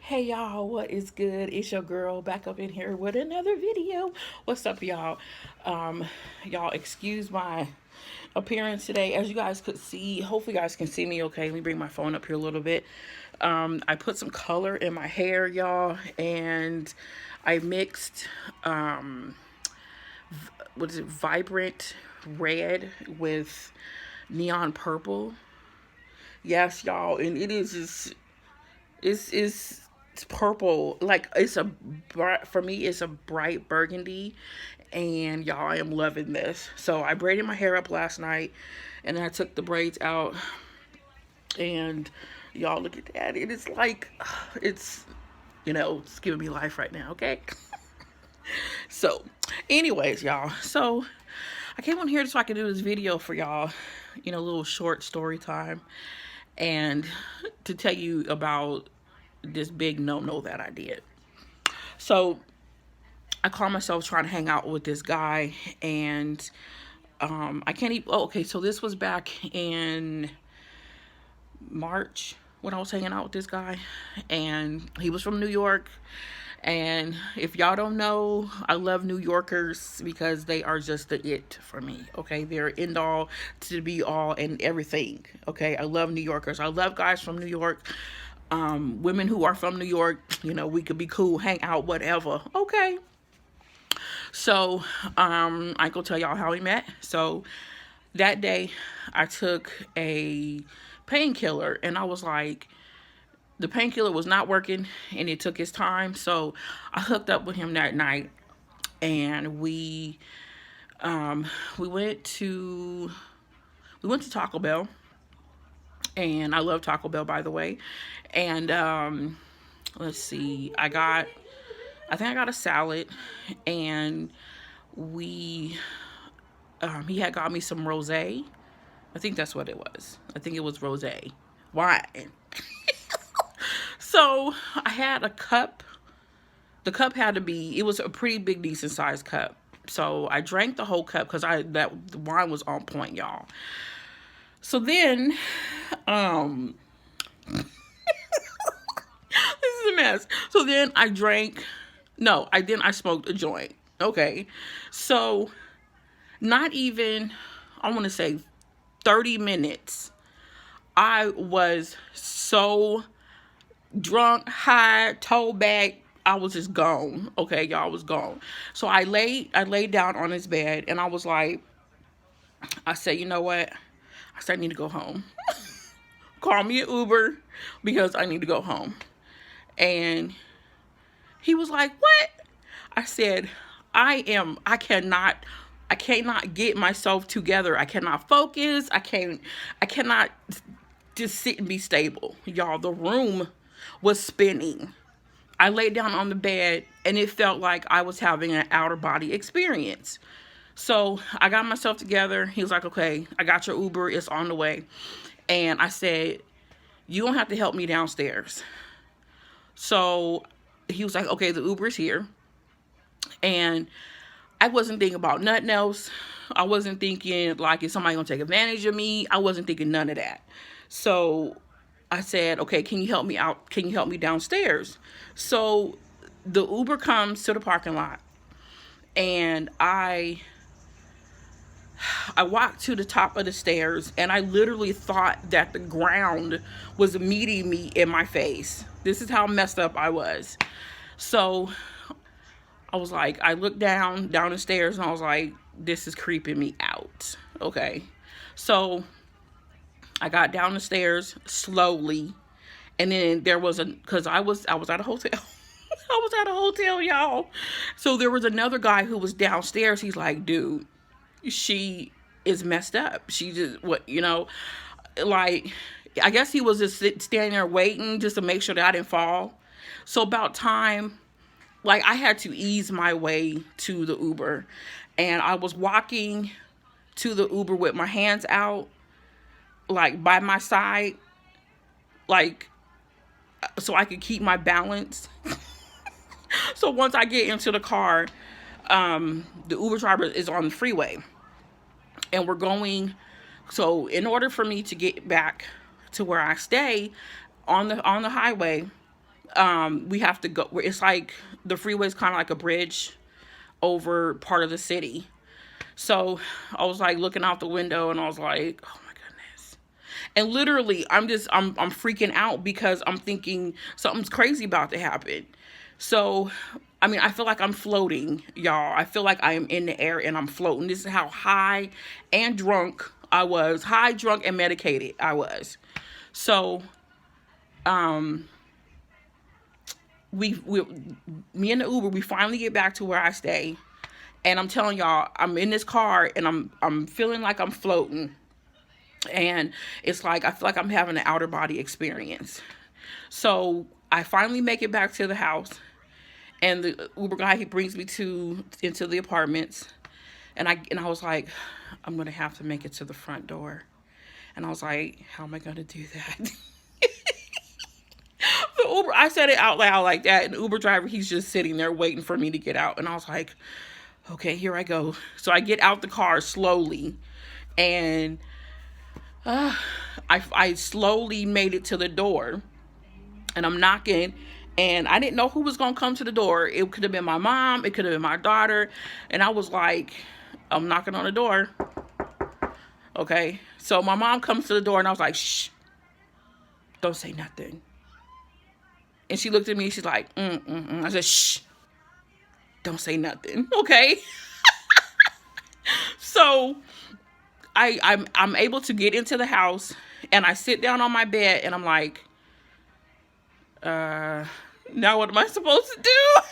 Hey y'all, what is good? It's your girl back up in here with another video. What's up, y'all? Um, y'all excuse my appearance today. As you guys could see, hopefully you guys can see me okay. Let me bring my phone up here a little bit. I put some color in my hair, y'all, and I mixed what is it, vibrant red with neon purple. Yes, y'all, and it is just it's purple, like it's a for me it's a bright burgundy, and y'all, I am loving this. So I braided my hair up last night, and then I took the braids out, and y'all look at that. It is like it's it's giving me life right now. Okay. So anyways, y'all, so I came on here so I could do this video for y'all, a little short story time, and to tell you about this big no that I did. So I caught myself trying to hang out with this guy, and I can't even. Oh, okay, so this was back in March when I was hanging out with this guy, and he was from New York. And if y'all don't know, I love New Yorkers because they are just the it for me. Okay, they're end all to be all and everything. Okay, I love New Yorkers. I love guys from New York. Women who are from New York, we could be cool, hang out, whatever. Okay. So, I go tell y'all how we met. So that day I took a painkiller, and I was like, the painkiller was not working and it took his time. So I hooked up with him that night, and we went to Taco Bell, and I love Taco Bell, by the way. And let's see, I think I got a salad, and we he had got me some rosé. I think that's what it was. I think it was rosé wine. So I had a cup. The cup had to be, it was a pretty big, decent sized cup. So I drank the whole cup because the wine was on point, y'all. So then, this is a mess. So then I smoked a joint. Okay. So not even, I want to say 30 minutes, I was so drunk, high, toe back. I was just gone. Okay, y'all, I was gone. So I laid down on his bed, and I said, you know what? I said, I need to go home. Call me an Uber because I need to go home. And he was like, what? I said, I cannot get myself together. I cannot focus. I cannot just sit and be stable. Y'all, the room was spinning. I laid down on the bed, and it felt like I was having an outer body experience. So I got myself together. He was like, okay, I got your Uber. It's on the way. And I said, you don't have to help me downstairs. So he was like, okay, the Uber's here. And I wasn't thinking about nothing else. I wasn't thinking like, is somebody gonna take advantage of me? I wasn't thinking none of that. So I said, okay, can you help me out? Can you help me downstairs? So the Uber comes to the parking lot, and I walked to the top of the stairs, and I literally thought that the ground was meeting me in my face. This is how messed up I was. So I was like, I looked down the stairs, and I was like, this is creeping me out. Okay. So I got down the stairs slowly, and then there was because I was at a hotel. I was at a hotel, y'all. So there was another guy who was downstairs. He's like, dude, she is messed up. She just, like, I guess he was just standing there waiting just to make sure that I didn't fall. So about time, like, I had to ease my way to the Uber, and I was walking to the Uber with my hands out, like by my side, like so I could keep my balance. So once I get into the car, the Uber driver is on the freeway, and we're going. So in order for me to get back to where I stay on the highway, we have to go. It's like the freeway is kind of like a bridge over part of the city. So I was like looking out the window and I was like, oh my goodness. And literally, I'm freaking out because I'm thinking something's crazy about to happen. So, I mean, I feel like I'm floating, y'all. I feel like I am in the air and I'm floating. This is how high and drunk I was. High, drunk, and medicated I was. So, um, we me and the Uber, we finally get back to where I stay. And I'm telling y'all, I'm in this car and I'm feeling like I'm floating. And it's like I feel like I'm having an outer body experience. So I finally make it back to the house, and the Uber guy, he brings me to into the apartments, and I was like, I'm gonna have to make it to the front door, and I was like, how am I gonna do that? The Uber, I said it out loud like that, and the Uber driver, he's just sitting there waiting for me to get out, and I was like, okay, here I go. So I get out the car slowly, and I slowly made it to the door, and I'm knocking, and I didn't know who was gonna come to the door. It could have been my mom, it could have been my daughter, and I was like, I'm knocking on the door. Okay, so my mom comes to the door, and I was like, shh, don't say nothing. And she looked at me, she's like, I said, shh, don't say nothing. Okay. So I'm able to get into the house, and I sit down on my bed, and I'm like, now what am I supposed to do?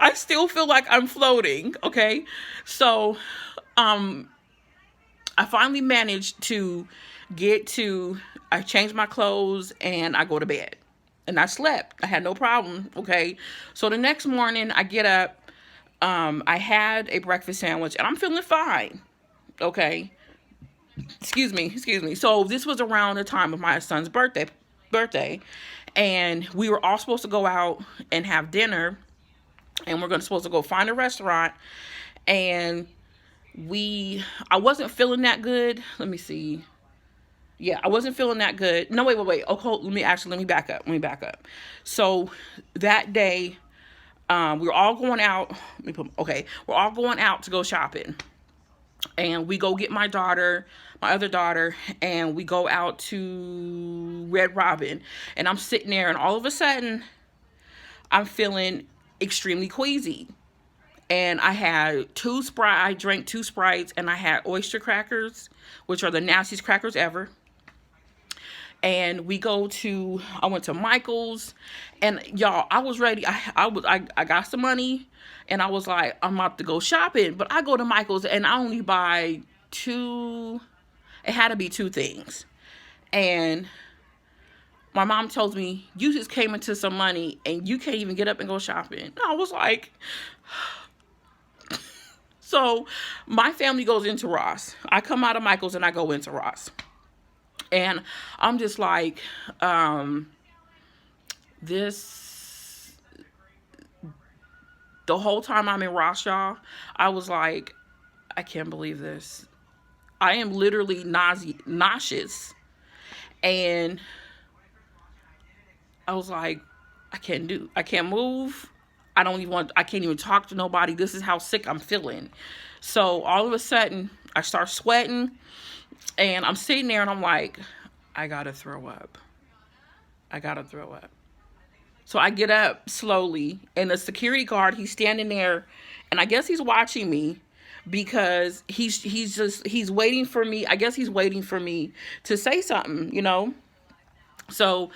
I still feel like I'm floating. Okay. So, I finally managed to I changed my clothes and I go to bed, and I slept. I had no problem. Okay. So the next morning I get up, I had a breakfast sandwich and I'm feeling fine. Okay. Excuse me. So this was around the time of my son's birthday, and we were all supposed to go out and have dinner, and supposed to go find a restaurant, and I wasn't feeling that good. Let me see. Yeah, I wasn't feeling that good. No, wait. Okay, let me back up. So that day, we were all going out. We're all going out to go shopping. And we go get my other daughter, and we go out to Red Robin. And I'm sitting there, and all of a sudden, I'm feeling extremely queasy. And I drank 2 Sprites, and I had oyster crackers, which are the nastiest crackers ever. And I went to Michael's, and y'all, I was ready. I got some money, and I was like, I'm about to go shopping. But I go to Michael's, and I only buy it had to be 2 things. And my mom tells me, you just came into some money, and you can't even get up and go shopping. And I was like, so my family goes into Ross. I come out of Michael's, and I go into Ross. And I'm just like, the whole time I'm in Ross, y'all, I was like, I can't believe this. I am literally nauseous. And I was like, I can't move. I can't even talk to nobody. This is how sick I'm feeling. So all of a sudden, I start sweating. And I'm sitting there, and I'm like, I gotta throw up. So I get up slowly, and the security guard, he's standing there, and I guess he's watching me because he's waiting for me. I guess he's waiting for me to say something, you know? So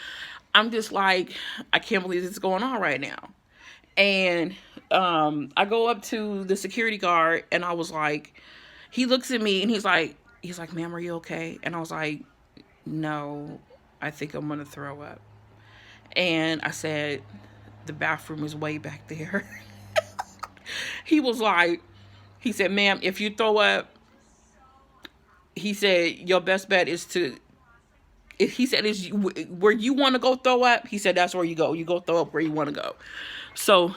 I'm just like, I can't believe this is going on right now. And I go up to the security guard, and I was like, he looks at me, and he's like, ma'am, are you okay? And I was like, no, I think I'm going to throw up. And I said, the bathroom is way back there. He said, ma'am, if you throw up, he said, your best bet is where you want to go throw up. He said, that's where you go. You go throw up where you want to go. So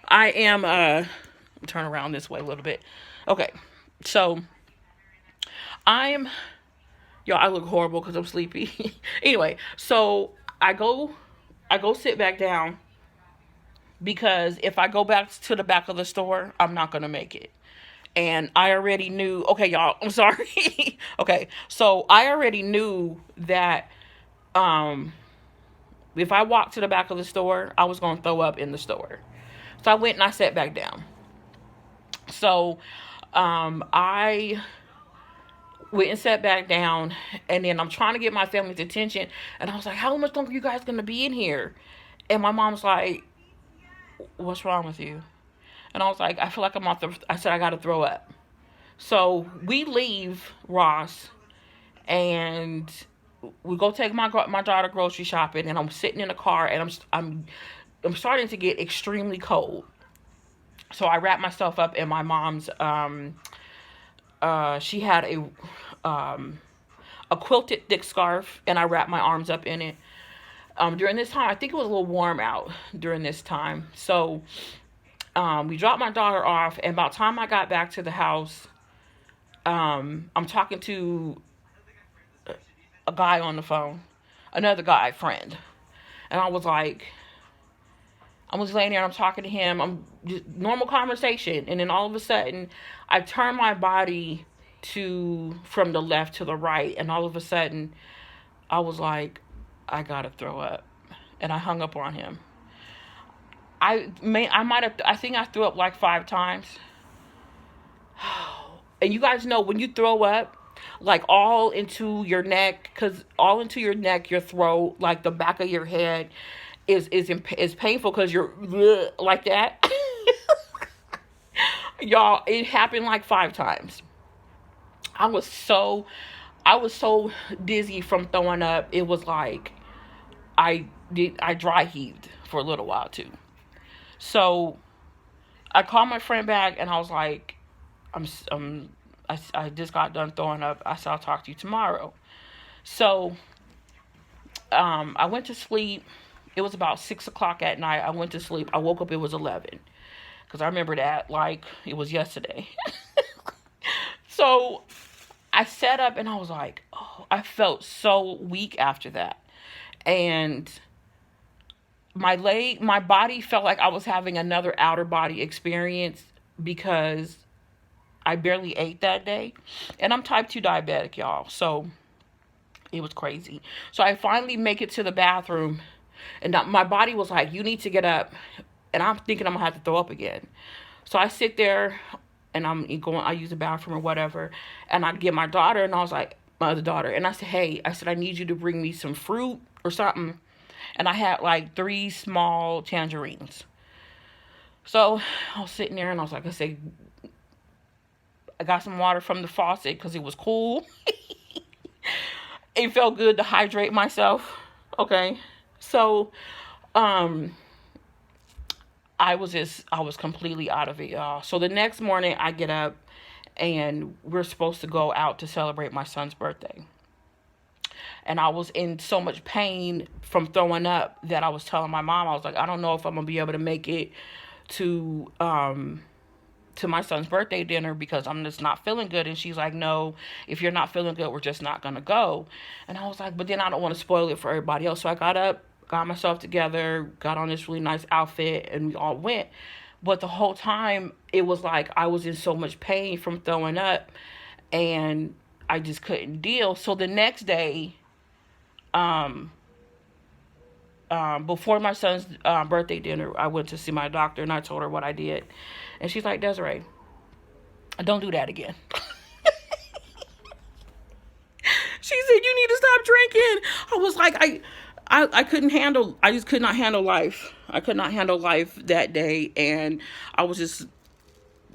I am, turn around this way a little bit. Okay. So I look horrible because I'm sleepy. Anyway, so I go sit back down because if I go back to the back of the store, I'm not gonna make it. And I already knew. Okay, y'all, I'm sorry. Okay, so I already knew that um, if I walked to the back of the store, I was gonna throw up in the store. So I went and I sat back down. So I went and sat back down, and then I'm trying to get my family's attention, and I was like, "How much longer are you guys gonna be in here?" And my mom's like, "What's wrong with you?" And I was like, "I feel like I'm off the." I said, "I gotta throw up." So we leave Ross, and we go take my daughter grocery shopping, and I'm sitting in the car, and I'm starting to get extremely cold. So I wrap myself up in my mom's she had a quilted thick scarf, and I wrapped my arms up in it. During this time, I think it was a little warm out during this time. So we dropped my daughter off, and about the time I got back to the house, I'm talking to a guy on the phone, another guy, friend. And I was laying there and I'm talking to him. I'm just normal conversation. And then all of a sudden, I turn my body from the left to the right. And all of a sudden, I was like, I gotta throw up. And I hung up on him. I think I threw up like 5 times. And you guys know when you throw up, like all into your neck, because all into your neck, your throat, like the back of your head is painful because you're like that. Y'all, it happened like 5 times. I was so I was so dizzy from throwing up. It was like I dry heaved for a little while too. So I called my friend back and I was like, I'm, I just got done throwing up. I said, I'll talk to you tomorrow. So, I went to sleep. It was about 6 o'clock at night. I went to sleep. I woke up, it was 11. Cause I remember that like it was yesterday. So I sat up and I was like, oh, I felt so weak after that. And my body felt like I was having another outer body experience because I barely ate that day. And I'm type 2 diabetic, y'all. So it was crazy. So I finally make it to the bathroom. And my body was like, you need to get up. And I'm thinking I'm going to have to throw up again. So I sit there and I use the bathroom or whatever. And I get my daughter and I was like, my other daughter. And I said, hey, I need you to bring me some fruit or something. And I had like 3 small tangerines. So I was sitting there and I was like, I got some water from the faucet because it was cool. It felt good to hydrate myself. Okay. So, I was completely out of it, y'all. So the next morning I get up and we're supposed to go out to celebrate my son's birthday. And I was in so much pain from throwing up that I was telling my mom, I was like, I don't know if I'm going to be able to make it to my son's birthday dinner because I'm just not feeling good. And she's like, no, if you're not feeling good, we're just not going to go. And I was like, but then I don't want to spoil it for everybody else. So I got up, got myself together, got on this really nice outfit, and we all went. But the whole time, it was like I was in so much pain from throwing up, and I just couldn't deal. So the next day, before my son's birthday dinner, I went to see my doctor, and I told her what I did. And she's like, Desiree, don't do that again. She said, you need to stop drinking. I was like, I just could not handle life. I could not handle life that day. And I was just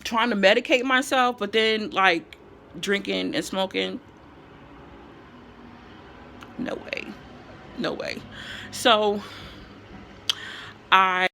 trying to medicate myself, but then like drinking and smoking, no way. So I